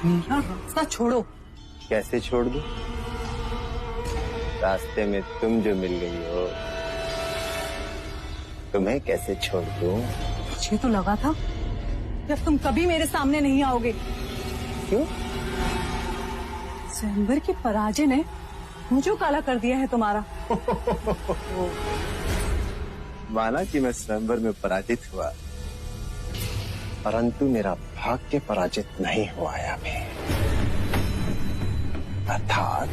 मेरा रास्ता छोड़ो। कैसे छोड़ दूं? रास्ते में तुम जो मिल गई हो, तुम्हें कैसे छोड़ दूं? मुझे तो लगा था जब तुम कभी मेरे सामने नहीं आओगे। क्यों? स्वयंवर की पराजय ने मुझे काला कर दिया है तुम्हारा। माना कि मैं स्वयंवर में पराजित हुआ, परंतु मेरा भाग्य पराजित नहीं हुआ है अभी। अर्थात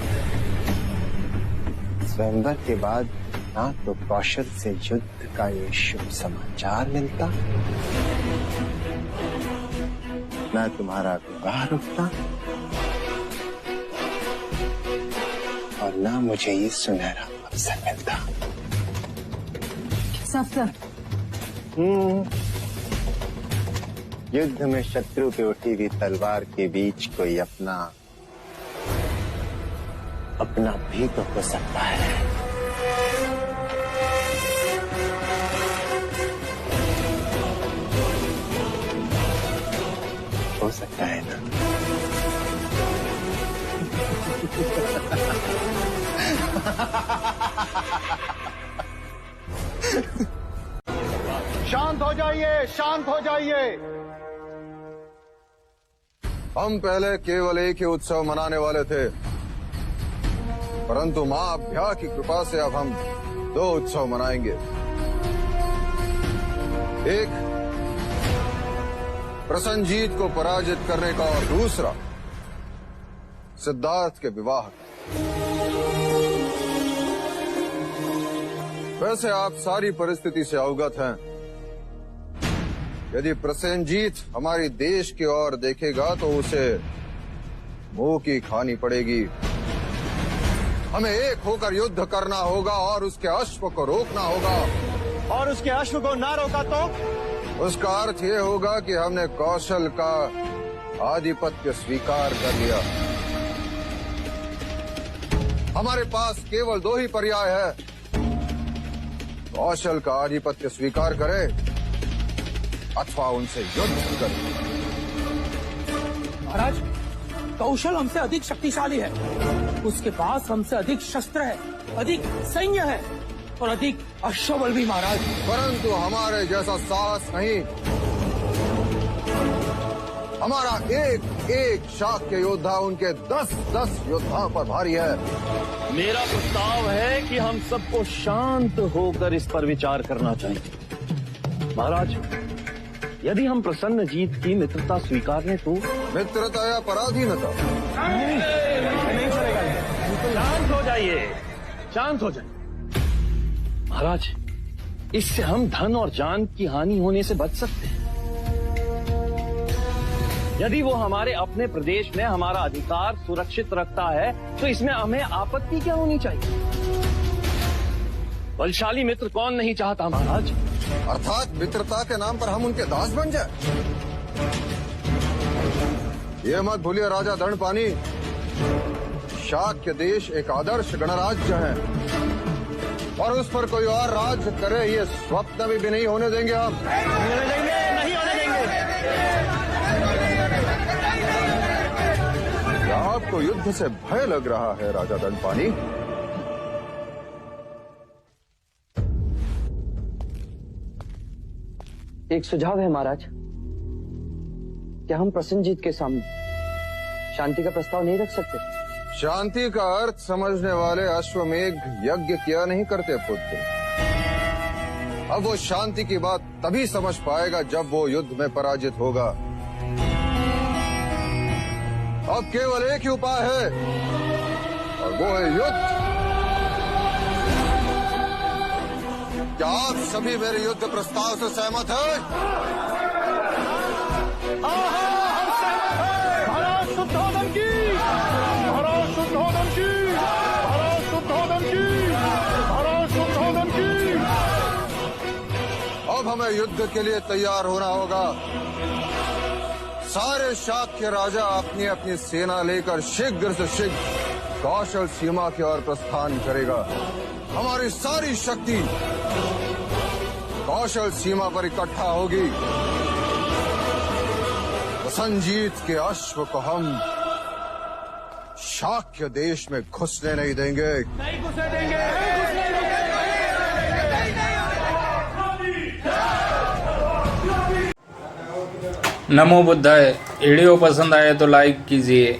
स्वयंवर के बाद ना तो कौशल से युद्ध का ये शुभ समाचार मिलता, ना तुम्हारा विवाह रुकता, और ना मुझे ये सुनहरा अवसर मिलता। अवसर? युद्ध में शत्रु पे उठी हुई तलवार के बीच कोई अपना भी तो हो सकता है। हो सकता है ना? शांत हो जाइए, शांत हो जाइए। हम पहले केवल एक ही उत्सव मनाने वाले थे, परंतु मां अभ्या की कृपा से अब हम 2 उत्सव मनाएंगे। एक प्रसन्नजीत को पराजित करने का और दूसरा सिद्धार्थ के विवाह। वैसे आप सारी परिस्थिति से अवगत हैं। यदि प्रसेनजीत हमारी देश की ओर देखेगा तो उसे मुंह की खानी पड़ेगी। हमें एक होकर युद्ध करना होगा और उसके अश्व को रोकना होगा। और उसके अश्व को ना रोका तो उसका अर्थ ये होगा कि हमने कौशल का आधिपत्य स्वीकार कर लिया। हमारे पास केवल 2 ही पर्याय है, कौशल का आधिपत्य स्वीकार करें अथवा उनसे युद्ध करें। महाराज, कौशल हमसे अधिक शक्तिशाली है, उसके पास हमसे अधिक शस्त्र है, अधिक सैन्य है और अधिक अश्वबल भी महाराज। परंतु हमारे जैसा साहस नहीं। हमारा एक शाक्य योद्धा उनके 10 योद्धाओं पर भारी है। मेरा प्रस्ताव है कि हम सबको शांत होकर इस पर विचार करना चाहिए। महाराज, यदि हम प्रसन्नजीत की मित्रता स्वीकार लें तो? मित्रता या पराधीनता? नहीं चलेगा। शांत हो जाइए, शांत हो जाइए। महाराज, इससे हम धन और जान की हानि होने से बच सकते हैं। यदि वो हमारे अपने प्रदेश में हमारा अधिकार सुरक्षित रखता है तो इसमें हमें आपत्ति क्या होनी चाहिए? बलशाली मित्र कौन नहीं चाहता महाराज? अर्थात मित्रता के नाम पर हम उनके दास बन जाए? ये मत भूलिए राजा दंडपानी, शाक्य देश एक आदर्श गणराज्य है और उस पर कोई और राज्य करे ये स्वप्न भी नहीं होने देंगे हम। नहीं होने देंगे। क्या आपको युद्ध से भय लग रहा है राजा दंडपानी? एक सुझाव है महाराज। क्या हम प्रसन्नजीत के सामने शांति का प्रस्ताव नहीं रख सकते? शांति का अर्थ समझने वाले अश्वमेघ यज्ञ किया नहीं करते पुत्र। अब वो शांति की बात तभी समझ पाएगा जब वो युद्ध में पराजित होगा। अब केवल एक ही उपाय है और वो है युद्ध। क्या आप सभी मेरे युद्ध प्रस्ताव से सहमत हैं? महाराज शुद्धोधन की, महाराज शुद्धोधन की, महाराज शुद्धोधन की, महाराज शुद्धोधन की। अब हमें युद्ध के लिए तैयार होना होगा। सारे शाक्य राजा अपनी अपनी सेना लेकर शीघ्र से शीघ्र कौशल सीमा की ओर प्रस्थान करेगा। हमारी सारी शक्ति कौशल सीमा पर इकट्ठा होगी। प्रसन्नजीत के अश्व को हम शाक्य देश में घुसने नहीं देंगे। नमो बुद्धाय। वीडियो पसंद आए तो लाइक कीजिए,